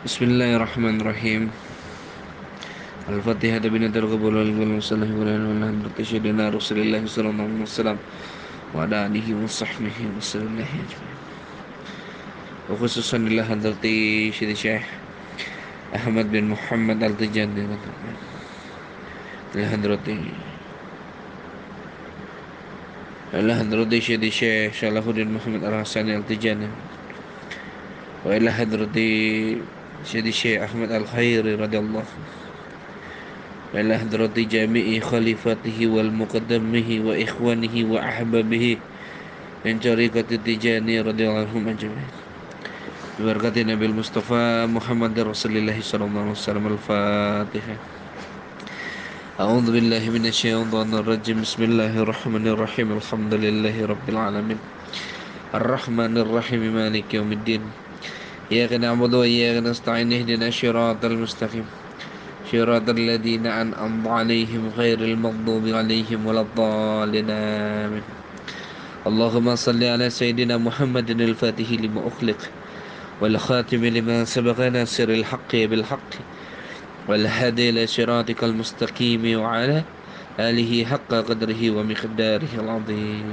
Bismillahirrahmanirrahim. Al-Fatihah bin Darqabul wal salah wa ala sayyidina Rasulillah sallallahu alaihi wasallam wa ala alihi wa sahbihi wa sallam ajma'in. Wa khususan ila hadrati Syekh Ahmad bin Muhammad Al-Tijani ila hadrati Syekh Salahuddin Muhammad Al-Hasani Al-Tijani wa ila hadrati Syekh Ahmad Al-Khairi radhiyallahu وإلى حضرة جميع خليفته والمقدمه وإخوانه وأحبابه من طريقة التجاني رضي الله عنهم أجمعين ببركة النبي المصطفى محمد رسول الله صلى الله عليه وسلم. الفاتحة. أعوذ بالله من الشيطان الرجيم. بسم الله الرحمن الرحيم. الحمد لله رب العالمين الرحمن الرحيم مالك يوم الدين إياك نعبد وإياك نستعين اهدنا الصراط المستقيم صراط الذين أنعمت عليهم غير المغضوب عليهم ولا الضالين آمين. اللهم صل على سيدنا محمد الفاتح لما أخلق والخاتم لما سبق ناصر الحق بالحق والهادي إلى صراطك المستقيم وعلى آله حق قدره ومقداره العظيم.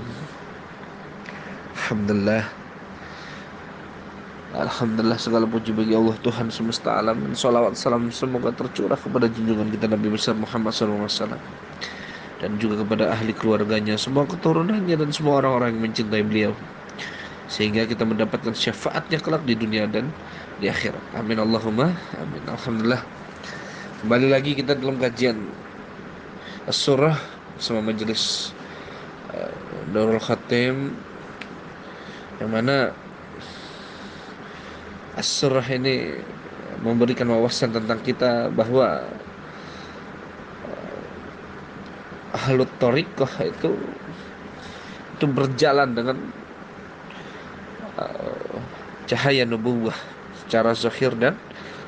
Alhamdulillah, segala puji bagi Allah Tuhan semesta alam. Salawat salam semoga tercurah kepada junjungan kita Nabi besar Muhammad SAW dan juga kepada ahli keluarganya, semua keturunannya dan semua orang-orang yang mencintai beliau, sehingga kita mendapatkan syafaatnya kelak di dunia dan di akhirat. Amin Allahumma amin. Alhamdulillah, kembali lagi kita dalam kajian As-Surah sama majelis Darul Khatim, yang mana As-Surah ini memberikan wawasan tentang kita bahwa ahlut thariqah itu berjalan dengan cahaya nubuwah secara zahir dan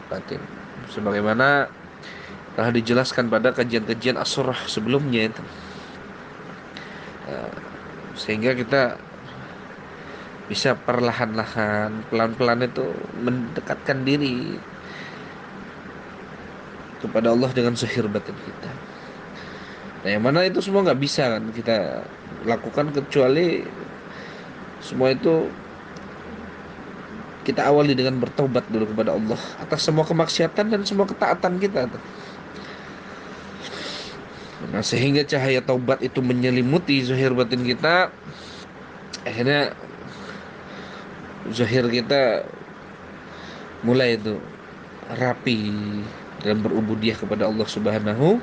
batin, sebagaimana telah dijelaskan pada kajian-kajian As-Surah sebelumnya itu. Sehingga kita bisa perlahan-lahan, pelan-pelan itu mendekatkan diri kepada Allah dengan zahir batin kita. Nah, yang mana itu semua nggak bisa kan kita lakukan kecuali semua itu kita awali dengan bertobat dulu kepada Allah atas semua kemaksiatan dan semua ketaatan kita. Nah, sehingga cahaya taubat itu menyelimuti zahir batin kita, akhirnya zahir kita mulai itu rapi dalam berubudiyah kepada Allah Subhanahu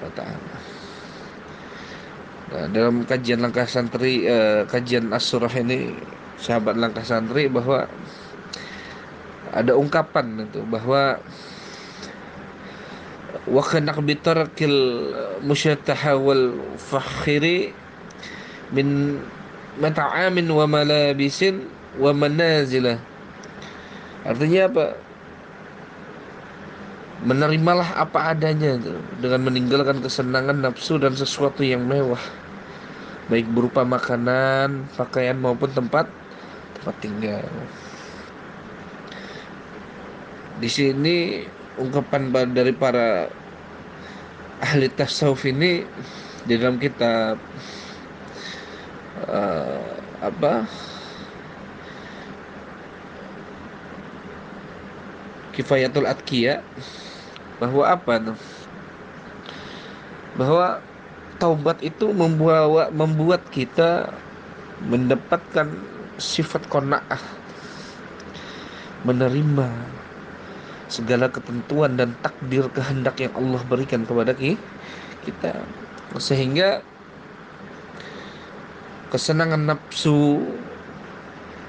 wa taala. Nah, dalam kajian langkah santri, kajian As-Surah ini, sahabat langkah santri, bahwa ada ungkapan itu bahwa wa khanaq bitarakil musyataha wal fakhiri min mata'amin wa malabisin wa manazilah. Artinya apa? Menerimalah apa adanya itu, dengan meninggalkan kesenangan nafsu dan sesuatu yang mewah, baik berupa makanan, pakaian maupun tempat tinggal. Di sini ungkapan dari para ahli tasawuf ini di dalam kitab Kifayatul Atqiya, bahwa apa tuh? Bahwa taubat itu membuat kita mendapatkan sifat qanaah, menerima segala ketentuan dan takdir kehendak yang Allah berikan kepada kita, sehingga kesenangan nafsu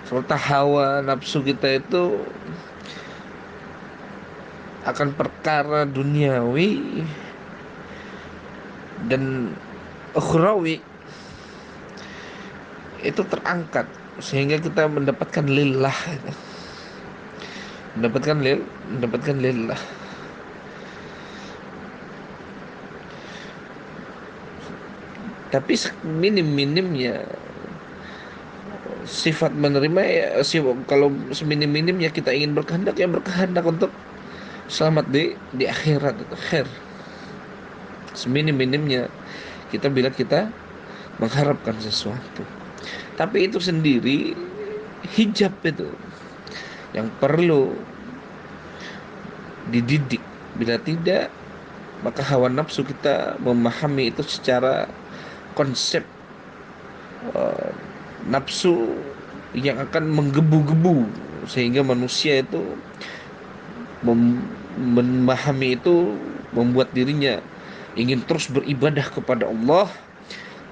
serta hawa nafsu kita itu akan perkara duniawi dan ukhrawi itu terangkat, sehingga kita mendapatkan lillah, mendapatkan lillah. Tapi minim-minimnya sifat menerima ya, kalau seminim-minimnya kita ingin berkehendak ya berkehendak untuk selamat di akhirat itu khair. Seminim-minimnya kita bila kita mengharapkan sesuatu. Tapi itu sendiri hijab itu yang perlu dididik. Bila tidak, maka hawa nafsu kita memahami itu secara konsep eh, nafsu yang akan menggebu-gebu sehingga manusia itu memahami itu membuat dirinya ingin terus beribadah kepada Allah,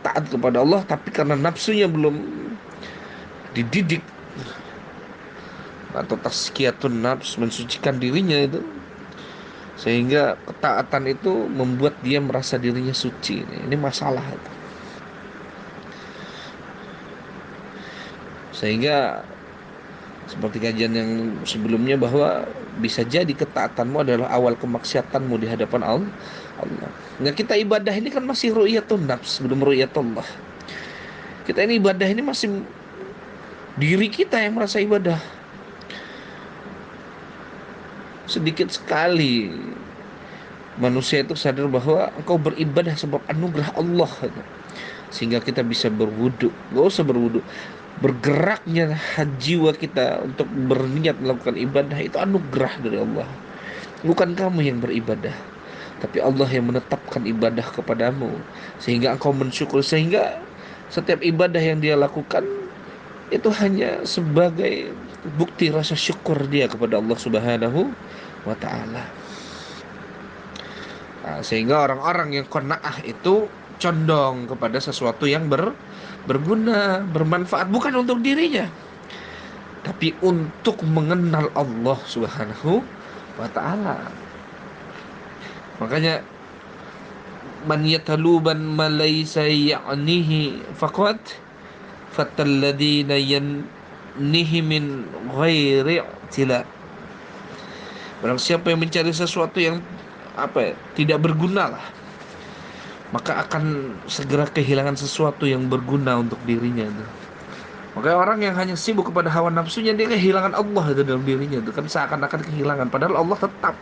taat kepada Allah, tapi karena nafsunya belum dididik atau tazkiyatun nafs, mensucikan dirinya itu, sehingga ketaatan itu membuat dia merasa dirinya suci. Ini masalah itu. Sehingga seperti kajian yang sebelumnya bahwa bisa jadi ketaatanmu adalah awal kemaksiatanmu di hadapan Allah. Nah, kita ibadah ini kan masih ru'yatun nafs, belum ru'yatullah. Kita ini ibadah ini masih diri kita yang merasa ibadah. Sedikit sekali manusia itu sadar bahwa engkau beribadah sebab anugerah Allah, sehingga kita bisa berwudu. Gak usah berwudu, bergeraknya jiwa kita untuk berniat melakukan ibadah itu anugerah dari Allah. Bukan kamu yang beribadah, tapi Allah yang menetapkan ibadah kepadamu sehingga engkau mensyukur. Sehingga setiap ibadah yang dia lakukan itu hanya sebagai bukti rasa syukur dia kepada Allah Subhanahu wa ta'ala. Nah, sehingga orang-orang yang qanaah itu condong kepada sesuatu yang berguna, bermanfaat, bukan untuk dirinya, tapi untuk mengenal Allah Subhanahu wa ta'ala. Makanya man yataluban ma laysa ya'nihi faqad fatalladina yannihi min ghairi i'tila. Barang siapa yang mencari sesuatu yang tidak berguna lah, maka akan segera kehilangan sesuatu yang berguna untuk dirinya itu. Makanya orang yang hanya sibuk kepada hawa nafsunya, dia kehilangan Allah itu dalam dirinya itu kan, seakan-akan kehilangan, padahal Allah tetap.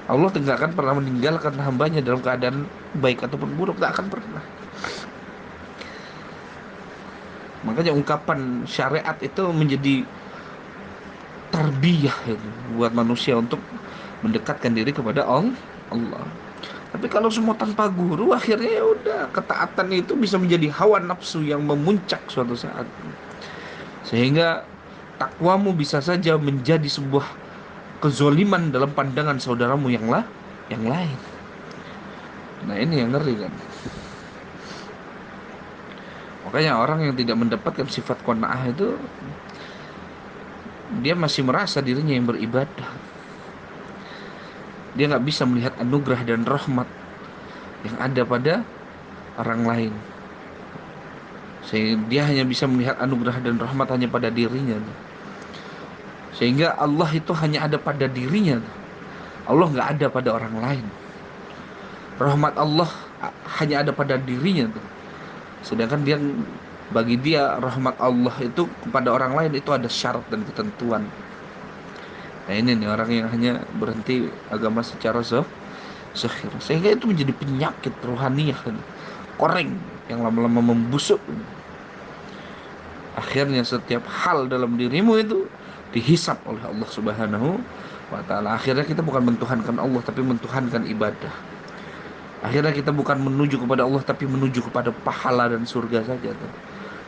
Allah tidak akan pernah meninggalkan hambanya dalam keadaan baik ataupun buruk, tak akan pernah. Makanya ungkapan syariat itu menjadi tarbiyah itu buat manusia untuk mendekatkan diri kepada Allah. Tapi kalau semua tanpa guru, akhirnya ya udah, ketaatan itu bisa menjadi hawa nafsu yang memuncak suatu saat, sehingga takwamu bisa saja menjadi sebuah kezoliman dalam pandangan saudaramu yang lain. Nah, ini yang ngeri kan. Makanya orang yang tidak mendapatkan sifat qanaah itu, dia masih merasa dirinya yang beribadah. Dia nggak bisa melihat anugerah dan rahmat yang ada pada orang lain. Sehingga dia hanya bisa melihat anugerah dan rahmat hanya pada dirinya. Sehingga Allah itu hanya ada pada dirinya. Allah nggak ada pada orang lain. Rahmat Allah hanya ada pada dirinya. Sedangkan bagi dia rahmat Allah itu kepada orang lain itu ada syarat dan ketentuan. Nah, ini nih orang yang hanya berhenti agama secara zahir, sehingga itu menjadi penyakit rohaniah, koreng yang lama-lama membusuk. Akhirnya setiap hal dalam dirimu itu dihisap oleh Allah Subhanahu wa ta'ala. Akhirnya kita bukan mentuhankan Allah, tapi mentuhankan ibadah. Akhirnya kita bukan menuju kepada Allah, tapi menuju kepada pahala dan surga saja tuh.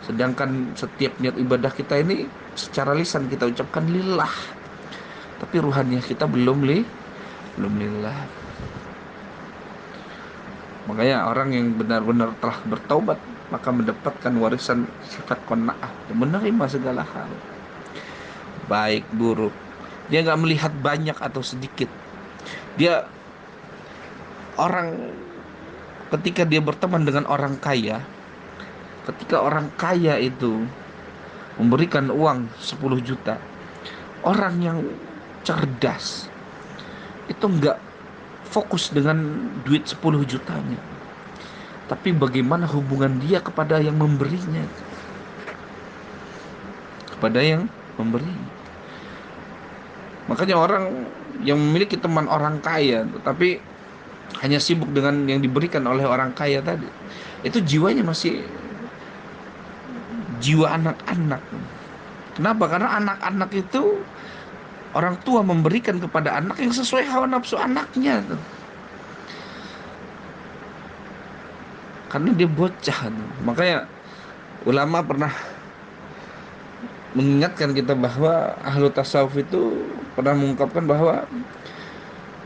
Sedangkan setiap niat ibadah kita ini secara lisan kita ucapkan lillah, tapi ruhaniah kita belum lillah. Makanya orang yang benar-benar telah bertaubat, maka mendapatkan warisan sifat qanaah, menerima segala hal, baik buruk. Dia nggak melihat banyak atau sedikit. Dia orang ketika dia berteman dengan orang kaya, ketika orang kaya itu memberikan uang 10 juta, orang yang cerdas itu nggak fokus dengan duit 10 jutanya, tapi bagaimana hubungan dia kepada yang memberinya. kepada yang memberi. Makanya orang yang memiliki teman orang kaya, tapi hanya sibuk dengan yang diberikan oleh orang kaya tadi, itu jiwanya masih jiwa anak-anak. Kenapa? Karena anak-anak itu orang tua memberikan kepada anak yang sesuai hawa nafsu anaknya tuh. Karena dia bocah tuh. Makanya ulama pernah mengingatkan kita bahwa ahlu tasawuf itu pernah mengungkapkan bahwa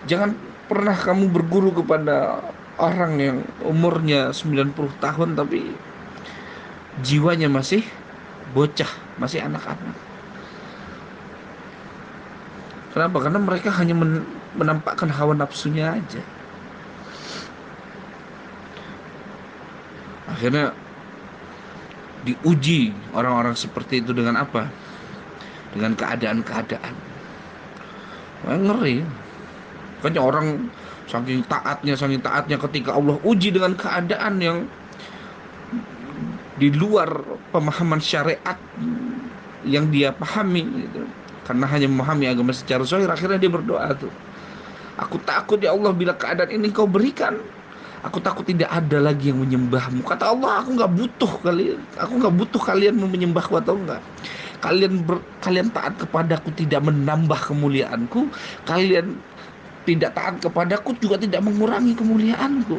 jangan pernah kamu berguru kepada orang yang umurnya 90 tahun tapi jiwanya masih bocah, masih anak-anak. Kenapa? Karena mereka hanya menampakkan hawa nafsunya aja. Akhirnya diuji orang-orang seperti itu dengan apa? Dengan keadaan-keadaan. Wah, ngeri. Makanya orang saking taatnya ketika Allah uji dengan keadaan yang di luar pemahaman syariat yang dia pahami gitu. Karena hanya memahami agama secara zahir, akhirnya dia berdoa tuh. Aku takut ya Allah, bila keadaan ini kau berikan, aku takut tidak ada lagi yang menyembahmu. Kata Allah, aku nggak butuh kalian. Aku nggak butuh kalian menyembahku atau enggak. Kalian taat kepadaku tidak menambah kemuliaanku. Kalian tidak taat kepadaku juga tidak mengurangi kemuliaanku.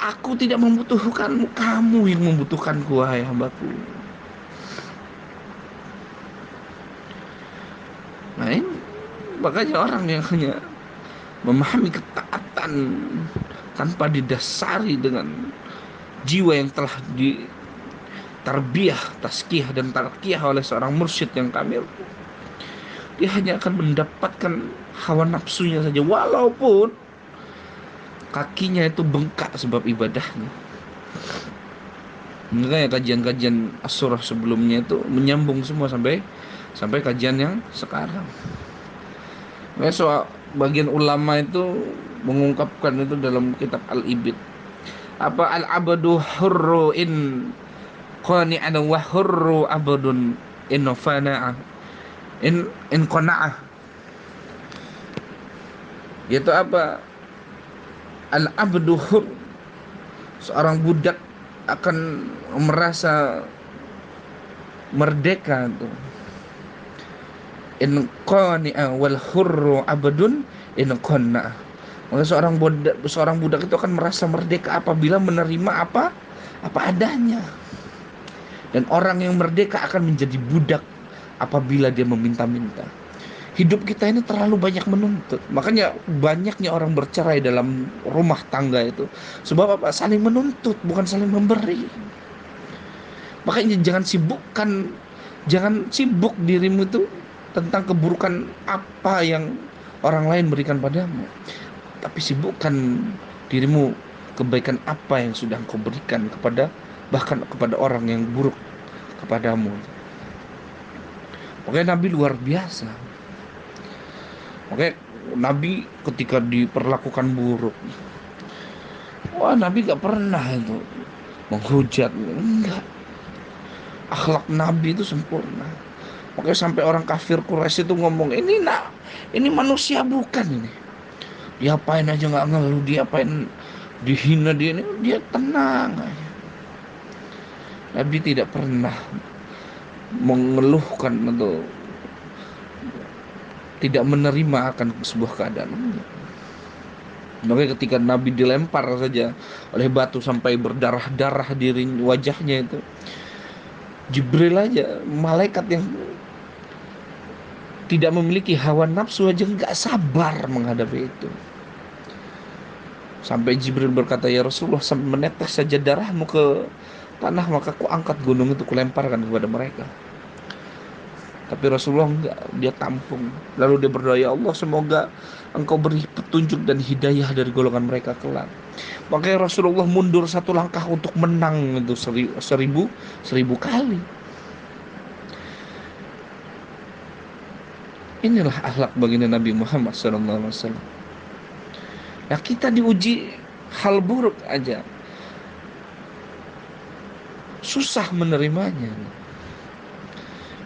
Aku tidak membutuhkanmu, kamu yang membutuhkanku, wahai hambaku. Nah ini makanya orang yang hanya memahami ketaatan tanpa didasari dengan jiwa yang telah ditarbiyah, tazkiyah dan tarkiyah oleh seorang mursyid yang kamil, dia hanya akan mendapatkan hawa nafsunya saja, walaupun kakinya itu bengkak sebab ibadahnya. Makanya kajian-kajian as-surah sebelumnya itu menyambung semua sampai kajian yang sekarang. Makanya soal bagian ulama itu mengungkapkan itu dalam kitab Al-Ibid. Apa al-abadu hurru in qani'an wa hurru abadun in fana'a in qana'ah. Yaitu apa? Al-abdu hur, seorang budak akan merasa merdeka tuh. In qani'a wal hurru abdun in qanna. Maka seorang budak itu akan merasa merdeka apabila menerima apa adanya. Dan orang yang merdeka akan menjadi budak apabila dia meminta-minta. Hidup kita ini terlalu banyak menuntut. Makanya banyaknya orang bercerai dalam rumah tangga itu. Sebab apa? Saling menuntut, bukan saling memberi. Makanya jangan sibuk dirimu itu tentang keburukan apa yang orang lain berikan padamu. Tapi sibukkan dirimu kebaikan apa yang sudah engkau berikan bahkan kepada orang yang buruk kepadamu. Makanya Nabi luar biasa. Makanya Nabi ketika diperlakukan buruk, wah Nabi gak pernah itu menghujat, enggak. Akhlak Nabi itu sempurna. Makanya sampai orang kafir Quraisy itu ngomong, ini manusia bukan ini. Diapain aja nggak ngeluh, diapain dihina dia tenang aja. Nabi tidak pernah mengeluhkan atau tidak menerima akan sebuah keadaan. Makanya ketika Nabi dilempar saja oleh batu sampai berdarah-darah di wajahnya itu, Jibril aja, malaikat yang tidak memiliki hawa nafsu aja nggak sabar menghadapi itu. Sampai Jibril berkata, ya Rasulullah, sampai menetes saja darahmu ke tanah, maka ku angkat gunung itu, kulemparkan kepada mereka. Tapi Rasulullah enggak, dia tampung. Lalu dia berdoa, ya Allah, semoga engkau beri petunjuk dan hidayah dari golongan mereka kelak. Makanya Rasulullah mundur satu langkah untuk menang itu seribu kali. Inilah akhlak baginda Nabi Muhammad SAW. Nah kita diuji hal buruk aja, susah menerimanya.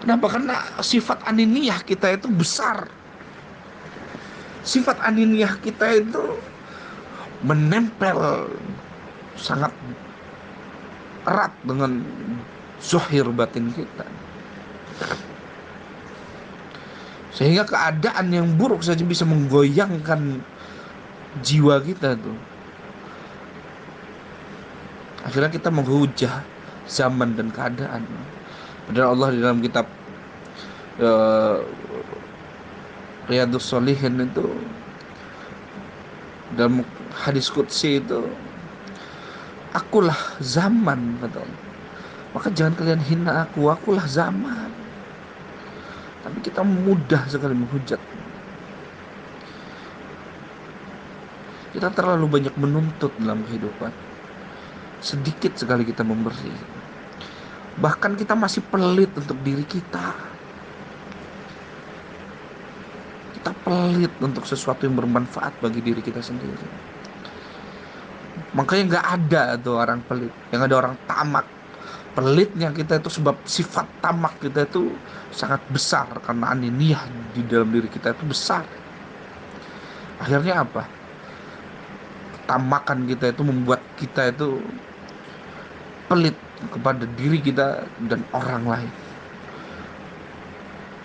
Kenapa? Karena sifat aniniyah kita itu besar. Sifat aniniyah kita itu menempel sangat erat dengan zahir batin kita. Sehingga keadaan yang buruk saja bisa menggoyangkan jiwa kita tuh. Akhirnya kita menghujah zaman dan keadaan. Padahal Allah di dalam kitab uh, Riyadhus Shalihin itu, dalam hadis qudsi itu, akulah zaman, kata Allah. Maka jangan kalian hina akulah zaman. Tapi kita mudah sekali menghujat. Kita terlalu banyak menuntut dalam kehidupan. Sedikit sekali kita memberi. Bahkan kita masih pelit untuk diri kita. Kita pelit untuk sesuatu yang bermanfaat bagi diri kita sendiri. Makanya gak ada tuh orang pelit. Yang ada orang tamak. Pelitnya kita itu sebab sifat tamak kita itu sangat besar. Karena aniniyah di dalam diri kita itu besar. Akhirnya apa? Tamakan kita itu membuat kita itu pelit kepada diri kita dan orang lain.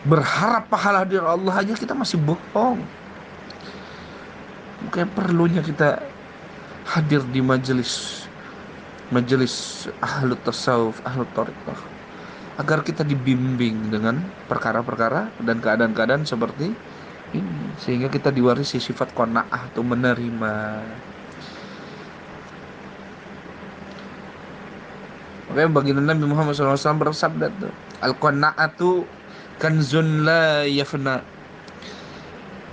Berharap pahala dari Allah aja kita masih bohong. Mungkin perlunya kita hadir di majelis ahlu tasawuf, ahlu thariqah, agar kita dibimbing dengan perkara-perkara dan keadaan-keadaan seperti ini, sehingga kita diwarisi sifat qanaah atau menerima. Makanya baginda Nabi Muhammad SAW bersabda tuh, al-qanaatu kanzun la yafna.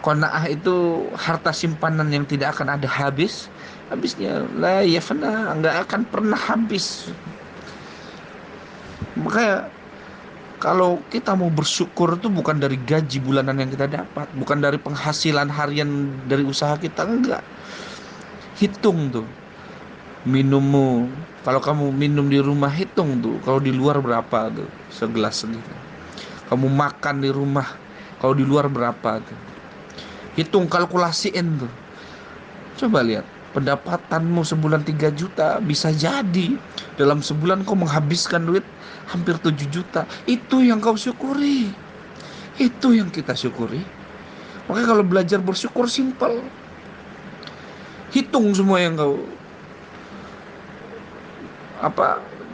Qanaah itu harta simpanan yang tidak akan ada habisnya. La yafna, enggak akan pernah habis. Makanya kalau kita mau bersyukur itu bukan dari gaji bulanan yang kita dapat, bukan dari penghasilan harian dari usaha kita, enggak. Hitung tuh minummu. Kalau kamu minum di rumah, hitung tuh kalau di luar berapa tuh segelas segitu. Kamu makan di rumah, kalau di luar berapa tuh. Hitung, kalkulasiin tuh. Coba lihat, pendapatanmu sebulan 3 juta, bisa jadi dalam sebulan kau menghabiskan duit hampir 7 juta. Itu yang kau syukuri. Itu yang kita syukuri. Makanya kalau belajar bersyukur simpel. Hitung semua yang kau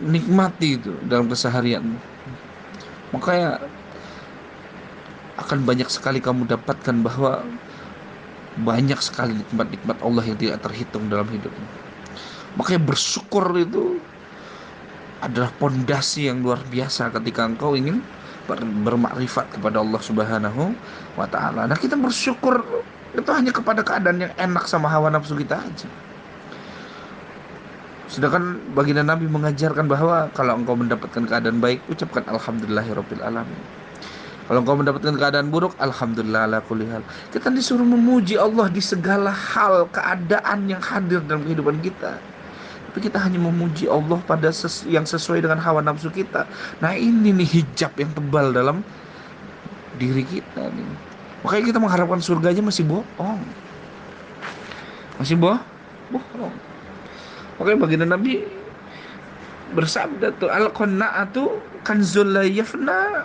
nikmati itu dalam keseharian. Makanya akan banyak sekali kamu dapatkan bahwa banyak sekali nikmat-nikmat Allah yang tidak terhitung dalam hidupmu. Makanya bersyukur itu adalah pondasi yang luar biasa ketika engkau ingin bermakrifat kepada Allah Subhanahu wa ta'ala. Nah, kita bersyukur itu hanya kepada keadaan yang enak sama hawa nafsu kita aja. Sedangkan baginda Nabi mengajarkan bahwa kalau engkau mendapatkan keadaan baik, ucapkan alhamdulillahirabbil alamin. Kalau engkau mendapatkan keadaan buruk, alhamdulillah ala kulli hal. Kita disuruh memuji Allah di segala hal keadaan yang hadir dalam kehidupan kita. Tapi kita hanya memuji Allah pada yang sesuai dengan hawa nafsu kita. Nah, ini nih hijab yang tebal dalam diri kita nih. Makanya kita mengharapkan surganya masih bohong. Masih bohong. Makanya baginda Nabi bersabda tuh, al-qanaatu kanzul la yafna.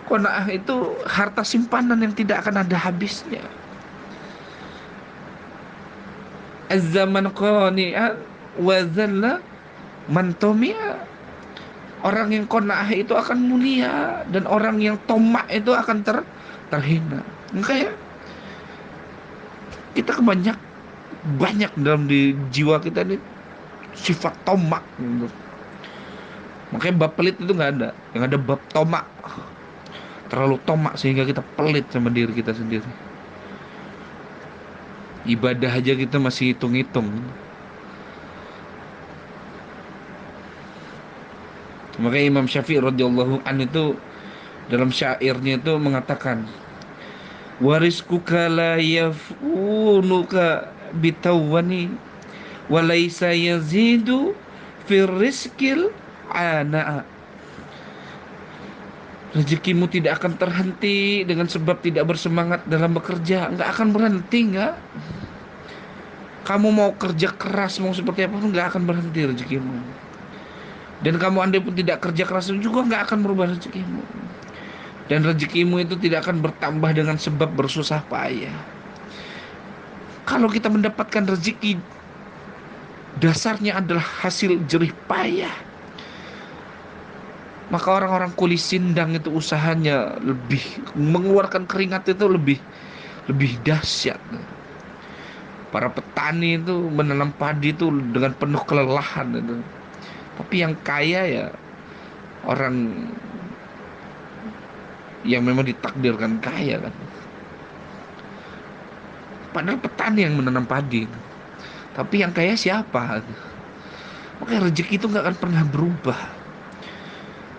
Qanaah itu harta simpanan yang tidak akan ada habisnya. Az-zaman qani'a wa zalla man tami'a. Orang yang qanaah itu akan mulia, dan orang yang tomak itu akan terhina. Makanya kita banyak dalam di jiwa kita ini sifat tomak gitu. Makanya bab pelit itu nggak ada, yang ada bab tomak. Terlalu tomak sehingga kita pelit sama diri kita sendiri. Ibadah aja kita masih hitung-hitung. Makanya Imam Syafi'i radhiyallahu an itu dalam syairnya itu mengatakan, wariskuka la yafunuka bitawani walaysa yazidu fir rizqil ana. Rezekimu tidak akan terhenti dengan sebab tidak bersemangat dalam bekerja. Nggak akan berhenti, nggak. Kamu mau kerja keras, mau seperti apa pun nggak akan berhenti rezekimu. Dan kamu andai pun tidak kerja keras juga nggak akan berubah rezekimu. Dan rezekimu itu tidak akan bertambah dengan sebab bersusah payah. Kalau kita mendapatkan rezeki, dasarnya adalah hasil jerih payah. Maka orang-orang kuli sindang itu usahanya lebih mengeluarkan keringat itu lebih dahsyat. Para petani itu menanam padi itu dengan penuh kelelahan itu. Tapi yang kaya ya orang yang memang ditakdirkan kaya kan. Padahal petani yang menanam padi. Tapi yang kaya siapa? Makanya rezeki itu nggak akan pernah berubah.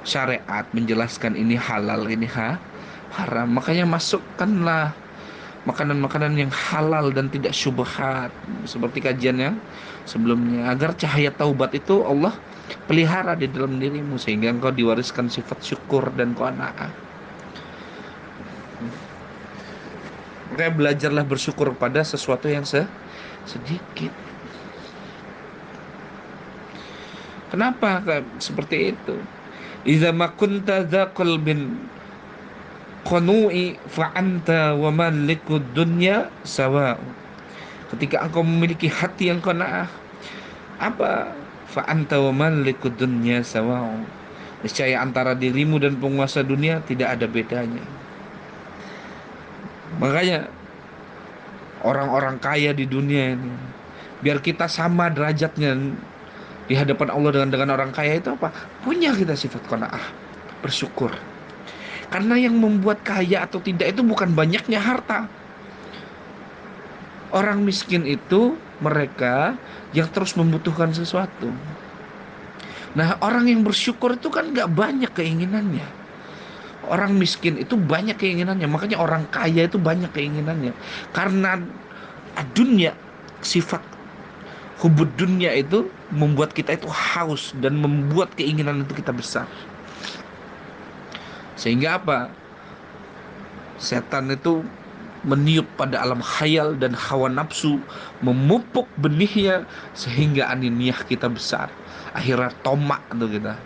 Syariat menjelaskan ini halal, ini haram. Makanya masukkanlah makanan-makanan yang halal dan tidak syubhat, seperti kajian yang sebelumnya, agar cahaya taubat itu Allah pelihara di dalam dirimu sehingga engkau diwariskan sifat syukur dan qanaah. Makanya belajarlah bersyukur pada sesuatu yang sedikit. Kenapa seperti itu? Idza ma kunta dza qalbin qanu'i fa anta wa malikud dunya sawa. Ketika engkau memiliki hati yang qanaah, apa? Fa anta wa malikud dunya sawa. Niscaya antara dirimu dan penguasa dunia tidak ada bedanya. Makanya orang-orang kaya di dunia ini, biar kita sama derajatnya di hadapan Allah dengan orang kaya itu apa? Punya kita sifat qanaah, bersyukur. Karena yang membuat kaya atau tidak itu bukan banyaknya harta. Orang miskin itu mereka yang terus membutuhkan sesuatu. Nah, orang yang bersyukur itu kan gak banyak keinginannya. Orang miskin itu banyak keinginannya. Makanya orang kaya itu banyak keinginannya. Karena dunia, sifat hubud dunia itu membuat kita itu haus dan membuat keinginan itu kita besar. Sehingga apa? Setan itu meniup pada alam khayal dan hawa nafsu, memupuk benihnya sehingga aniniah kita besar. Akhirnya tomak tuh kita.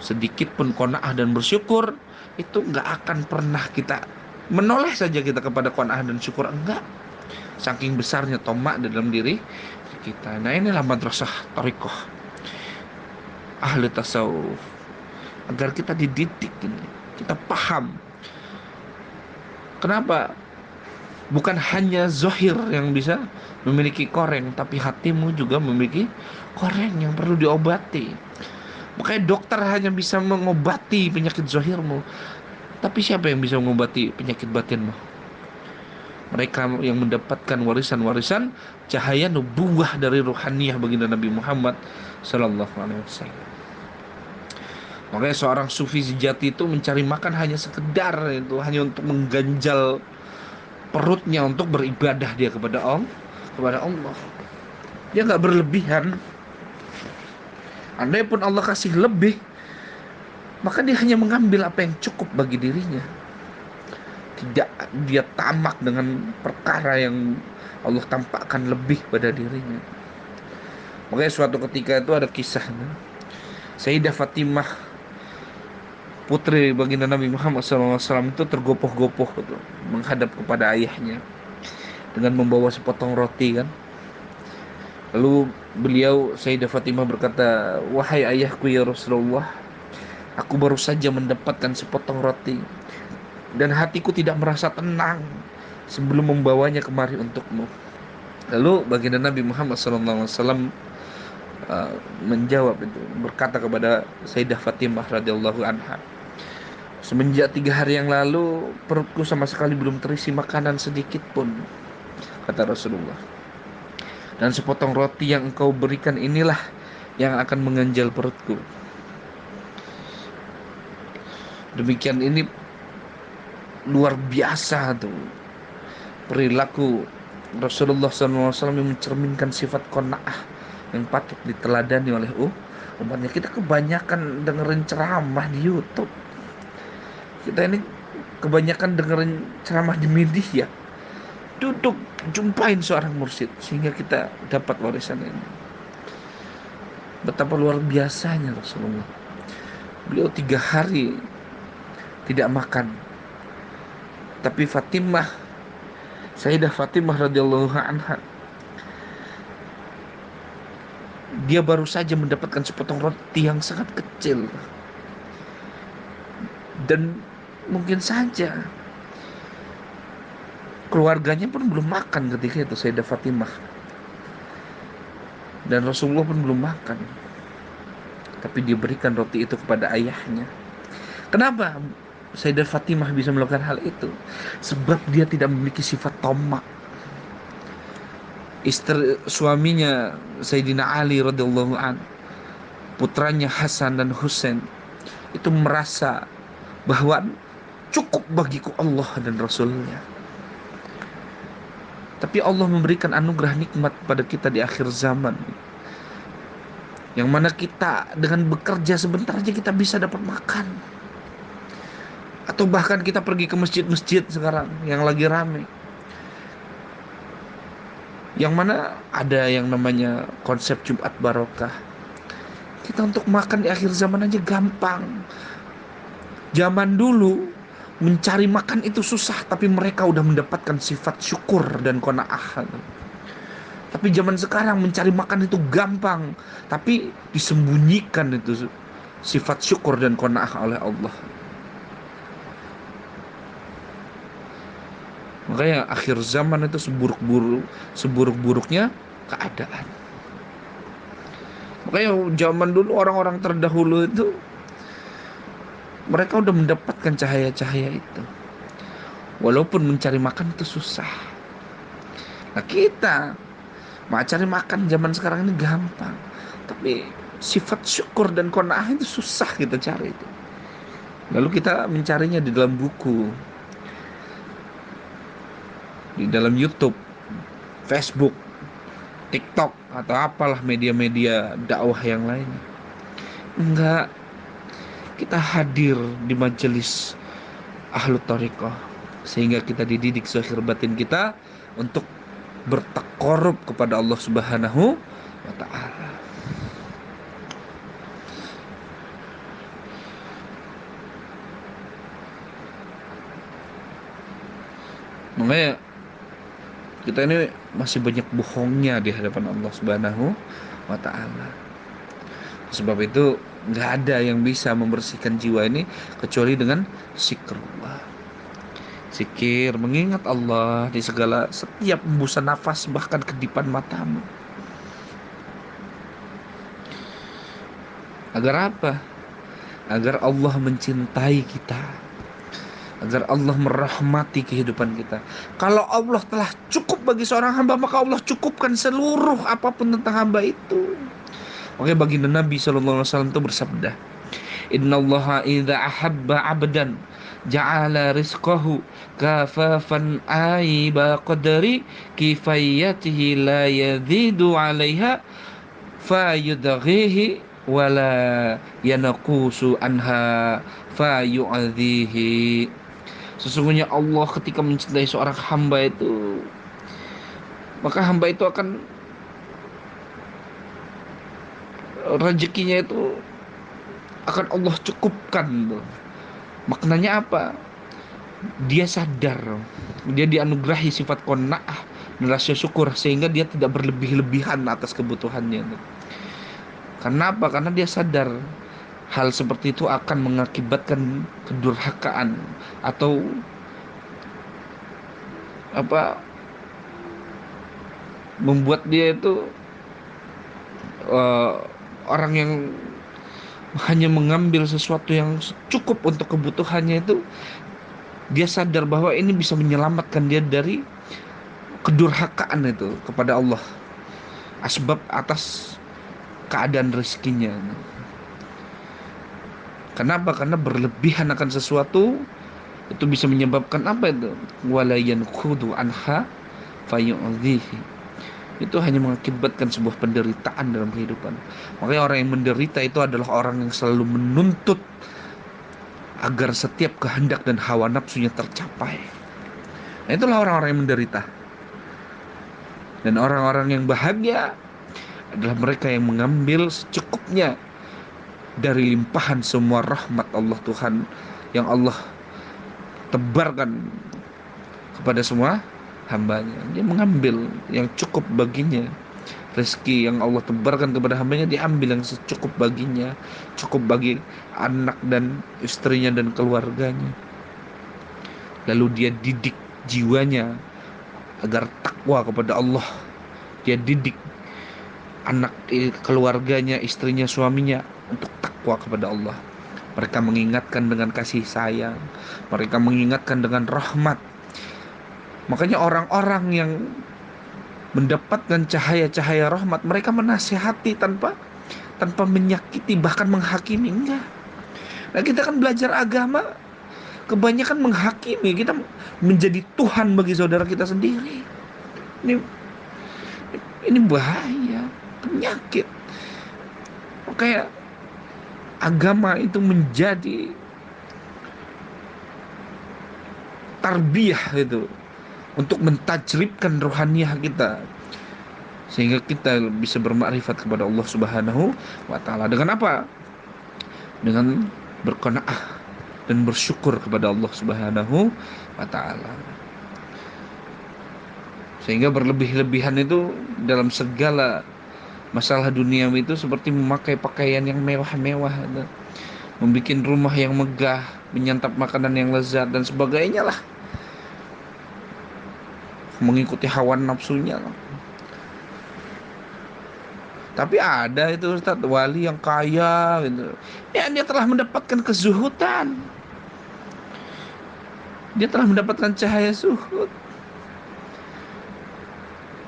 Sedikit pun qanaah dan bersyukur itu nggak akan pernah kita menoleh saja kita kepada qanaah dan syukur, enggak. Saking besarnya tomak dalam diri kita. Nah, inilah madrasah thariqah ahli tasawuf, agar kita dididik ini, kita paham. Kenapa? Bukan hanya zahir yang bisa memiliki koreng, tapi hatimu juga memiliki koreng yang perlu diobati. Makanya dokter hanya bisa mengobati penyakit zahirmu, tapi siapa yang bisa mengobati penyakit batinmu? Mereka yang mendapatkan warisan-warisan cahaya nubuwah dari ruhaniyah baginda Nabi Muhammad sallallahu alaihi wasallam. Makanya seorang sufi sejati itu mencari makan hanya sekedar itu, hanya untuk mengganjal perutnya, untuk beribadah dia kepada Allah. Dia nggak berlebihan. Andai pun Allah kasih lebih, maka dia hanya mengambil apa yang cukup bagi dirinya. Tidak dia tamak dengan perkara yang Allah tampakkan lebih pada dirinya. Makanya suatu ketika itu ada kisahnya, Sayyidah Fatimah putri baginda Nabi Muhammad SAW itu tergopoh-gopoh gitu, menghadap kepada ayahnya dengan membawa sepotong roti kan. Lalu beliau Sayyidah Fatimah berkata, "Wahai ayahku ya Rasulullah, aku baru saja mendapatkan sepotong roti dan hatiku tidak merasa tenang sebelum membawanya kemari untukmu." Lalu baginda Nabi Muhammad SAW menjawab itu, berkata kepada Sayyidah Fatimah radhiyallahu anha, "Semenjak 3 hari yang lalu perutku sama sekali belum terisi makanan sedikit pun," kata Rasulullah. "Dan sepotong roti yang engkau berikan inilah yang akan mengganjal perutku." Demikian ini luar biasa tuh perilaku Rasulullah SAW yang mencerminkan sifat qanaah yang patut diteladani oleh umatnya. Kita kebanyakan dengerin ceramah di YouTube, Kita ini kebanyakan dengerin ceramah di media, duduk jumpain seorang mursyid sehingga kita dapat warisan ini. Betapa luar biasanya Rasulullah. Beliau 3 hari tidak makan, tapi Sayyidah Fatimah radhiyallahu anha, dia baru saja mendapatkan sepotong roti yang sangat kecil, dan mungkin saja keluarganya pun belum makan ketika itu, Sayyidah Fatimah, dan Rasulullah pun belum makan, tapi dia berikan roti itu kepada ayahnya. Kenapa Sayyidah Fatimah bisa melakukan hal itu? Sebab dia tidak memiliki sifat tamak. Suaminya Sayyidina Ali radhiyallahu an, putranya Hasan dan Husain, itu merasa bahwa cukup bagiku Allah dan Rasulnya. Tapi Allah memberikan anugerah nikmat pada kita di akhir zaman, yang mana kita dengan bekerja sebentar aja kita bisa dapat makan. Atau bahkan kita pergi ke masjid-masjid sekarang yang lagi rame, yang mana ada yang namanya konsep Jumat Barokah. Kita untuk makan di akhir zaman aja gampang. Zaman dulu mencari makan itu susah, tapi mereka udah mendapatkan sifat syukur dan qanaah. Tapi zaman sekarang mencari makan itu gampang, tapi disembunyikan itu sifat syukur dan qanaah oleh Allah. Makanya akhir zaman itu seburuk-buruknya keadaan. Makanya zaman dulu orang-orang terdahulu itu mereka udah mendapatkan cahaya-cahaya itu, walaupun mencari makan itu susah. Nah kita mau cari makan zaman sekarang ini gampang, tapi sifat syukur dan qanaah itu susah kita cari itu. Lalu kita mencarinya di dalam buku, di dalam YouTube, Facebook, TikTok, atau apalah media-media dakwah yang lain. Enggak, kita hadir di majelis ahlu thariqah sehingga kita dididik zahir batin kita untuk bertaqarrub kepada Allah Subhanahu wa ta'ala. Makanya kita ini masih banyak bohongnya di hadapan Allah Subhanahu wa ta'ala. Sebab itu nggak ada yang bisa membersihkan jiwa ini kecuali dengan zikrullah. Zikir, mengingat Allah di setiap hembusan nafas, bahkan kedipan matamu. Agar apa? Agar Allah mencintai kita, agar Allah merahmati kehidupan kita. Kalau Allah telah cukup bagi seorang hamba, maka Allah cukupkan seluruh apapun tentang hamba itu. Makanya baginda Nabi SAW itu bersabda, Innallaha idza ahabba abdan ja'ala rizqahu kafafan aiba qadri kifayatihi la yazidu 'alaiha fayudghihi wala yanaqusu anha fayu'adhihi. Sesungguhnya Allah ketika mencintai seorang hamba itu, maka hamba itu akan rezekinya itu akan Allah cukupkan. Maknanya apa? Dia sadar, dia dianugerahi sifat qanaah dan rasa syukur sehingga dia tidak berlebih-lebihan atas kebutuhannya. Karena apa? Karena dia sadar hal seperti itu akan mengakibatkan kedurhakaan atau membuat dia itu orang yang hanya mengambil sesuatu yang cukup untuk kebutuhannya itu, dia sadar bahwa ini bisa menyelamatkan dia dari kedurhakaan itu kepada Allah asbab atas keadaan rezekinya. Kenapa? Karena berlebihan akan sesuatu itu bisa menyebabkan apa itu? Walayan khudu anha fayu'adhihi. Itu hanya mengakibatkan sebuah penderitaan dalam kehidupan. Makanya orang yang menderita itu adalah orang yang selalu menuntut agar setiap kehendak dan hawa nafsunya tercapai. Nah, itulah orang-orang yang menderita. Dan orang-orang yang bahagia adalah mereka yang mengambil secukupnya dari limpahan semua rahmat Allah Tuhan yang Allah tebarkan kepada semua hambanya. Dia mengambil yang cukup baginya. Rezeki yang Allah tebarkan kepada hambanya, diambil yang secukup baginya, cukup bagi anak dan istrinya dan keluarganya. Lalu dia didik jiwanya agar takwa kepada Allah. Dia didik anak, keluarganya, istrinya, suaminya untuk takwa kepada Allah. Mereka mengingatkan dengan kasih sayang, mereka mengingatkan dengan rahmat. Makanya orang-orang yang mendapatkan cahaya-cahaya rahmat, mereka menasihati tanpa menyakiti, bahkan menghakimi, enggak. Nah, kita kan belajar agama kebanyakan menghakimi, kita menjadi Tuhan bagi saudara kita sendiri. Ini bahaya, penyakit. Makanya agama itu menjadi tarbiyah itu untuk mentajribkan rohaniah kita, sehingga kita bisa bermakrifat kepada Allah Subhanahu wa taala. Dengan apa? Dengan berqanaah dan bersyukur kepada Allah Subhanahu wa taala. Sehingga berlebih-lebihan itu dalam segala masalah duniawi itu seperti memakai pakaian yang mewah-mewah, membuat rumah yang megah, menyantap makanan yang lezat dan sebagainya lah, mengikuti hawa nafsunya lah. Tapi ada itu Ustaz, wali yang kaya gitu. Ya, dia telah mendapatkan kezuhudan. Dia telah mendapatkan cahaya zuhud.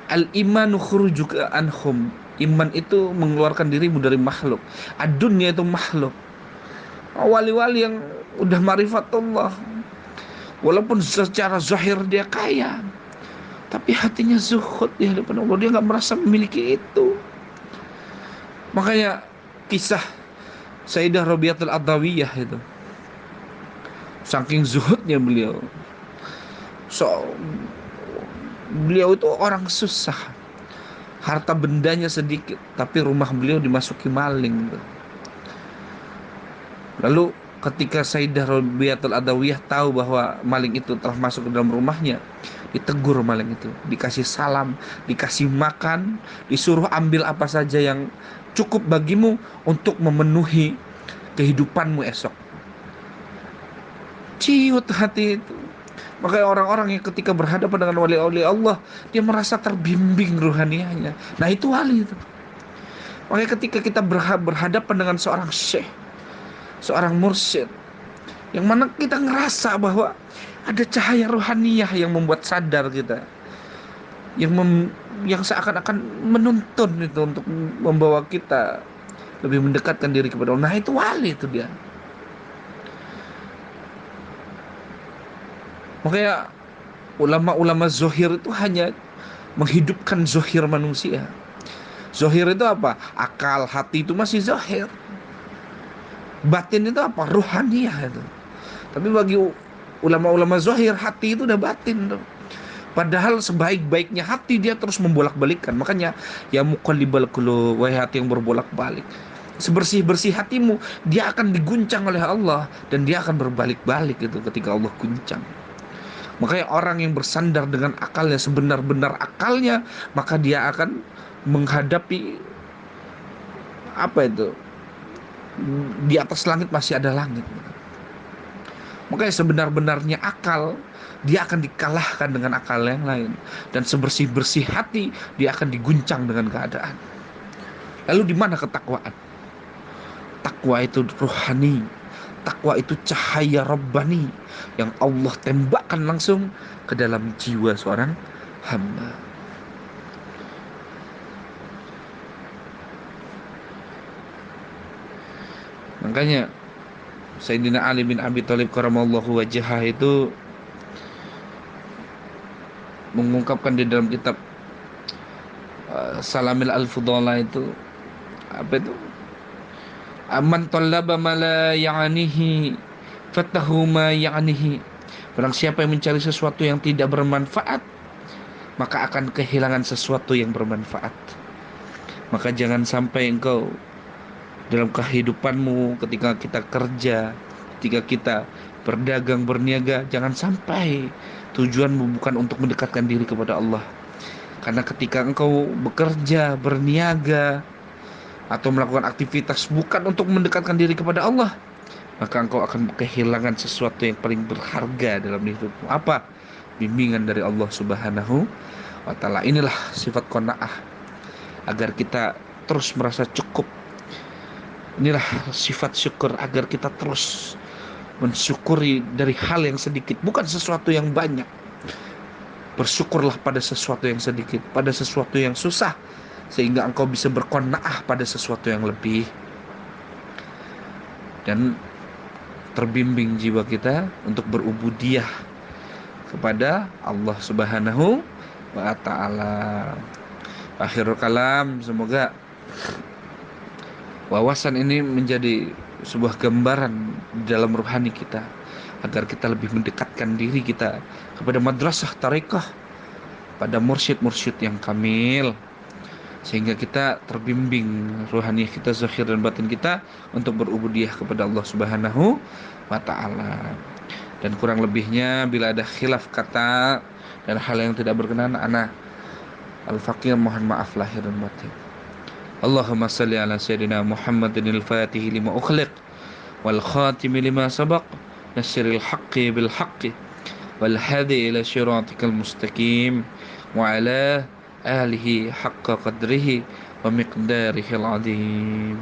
Al-imanu khurujuka anhum. Iman itu mengeluarkan dirimu dari makhluk. Ad-dunya itu makhluk. Wali-wali yang udah ma'rifatullah, walaupun secara zahir dia kaya, tapi hatinya zuhud di hadapan Allah. Dia gak merasa memiliki itu. Makanya kisah Sayyidah Rabi'atul Adawiyah itu, saking zuhudnya beliau, beliau itu orang susah, harta bendanya sedikit, tapi rumah beliau dimasuki maling. Lalu ketika Sayyidah Rabi'atul Adawiyah tahu bahwa maling itu telah masuk ke dalam rumahnya, ditegur maling itu, dikasih salam, dikasih makan, disuruh ambil apa saja yang cukup bagimu untuk memenuhi kehidupanmu esok. Ciut hati itu. Makanya orang-orang yang ketika berhadapan dengan wali-wali Allah, dia merasa terbimbing ruhaniahnya. Nah, itu wali itu. Makanya ketika kita berhadapan dengan seorang syekh, seorang mursyid, yang mana kita ngerasa bahwa ada cahaya rohaniah yang membuat sadar kita, yang seakan-akan menuntun itu untuk membawa kita lebih mendekatkan diri kepada Allah. Nah, itu wali itu dia. Makanya ulama-ulama zohir itu hanya menghidupkan zohir manusia. Zohir itu apa? Akal, hati itu masih zohir. Batin itu apa? Ruhaniyah itu. Tapi bagi ulama-ulama zohir, hati itu udah batin tuh. Padahal sebaik-baiknya hati dia terus membolak-balikkan. Makanya ya muqallibal qulub, wahai hati yang berbolak-balik, sebersih-bersih hatimu, dia akan diguncang oleh Allah, dan dia akan berbalik-balik itu ketika Allah guncang. Makanya orang yang bersandar dengan akalnya, sebenar-benar akalnya, maka dia akan menghadapi apa itu? Di atas langit masih ada langit. Makanya sebenar-benarnya akal, dia akan dikalahkan dengan akal yang lain. Dan sebersih-bersih hati, dia akan diguncang dengan keadaan. Lalu di mana ketakwaan? Takwa itu rohani. Takwa itu cahaya Rabbani yang Allah tembakkan langsung ke dalam jiwa seorang hamba. Makanya Sayyidina Ali bin Abi Thalib karamallahu wajhah itu mengungkapkan di dalam kitab Salamil Al-Fudala itu, apa itu? Man talaba ma la ya'nihi fatahu ma ya'nihi. Barang siapa yang mencari sesuatu yang tidak bermanfaat, maka akan kehilangan sesuatu yang bermanfaat. Maka jangan sampai engkau dalam kehidupanmu, ketika kita kerja, ketika kita berdagang, berniaga, jangan sampai tujuanmu bukan untuk mendekatkan diri kepada Allah. Karena ketika engkau bekerja, berniaga, atau melakukan aktivitas bukan untuk mendekatkan diri kepada Allah, maka engkau akan kehilangan sesuatu yang paling berharga dalam hidupmu. Apa? Bimbingan dari Allah Subhanahu wa Ta'ala. Inilah sifat qanaah, agar kita terus merasa cukup. Inilah sifat syukur, agar kita terus mensyukuri dari hal yang sedikit, bukan sesuatu yang banyak. Bersyukurlah pada sesuatu yang sedikit, pada sesuatu yang susah, sehingga engkau bisa berqanaah pada sesuatu yang lebih. Dan terbimbing jiwa kita untuk berubudiyah kepada Allah Subhanahu wa Ta'ala. Akhirul kalam, semoga wawasan ini menjadi sebuah gambaran dalam ruhani kita, agar kita lebih mendekatkan diri kita kepada madrasah tarekah, pada mursyid-mursyid yang kamil, sehingga kita terbimbing ruhani kita, zahir dan batin kita, untuk berubudiyah kepada Allah Subhanahu wa Ta'ala. Dan kurang lebihnya bila ada khilaf kata dan hal yang tidak berkenan, ana al-faqir mohon maaf lahir dan batin. Allahumma salli ala sayyidina Muhammadin al-Fatih lima ukhliq wal khatimi lima sabaq nasiril haqqi bil haqqi wal hadi ila syiratikal mustaqim wa ala alihi haqqa qadrihi wa miqdarihil azim.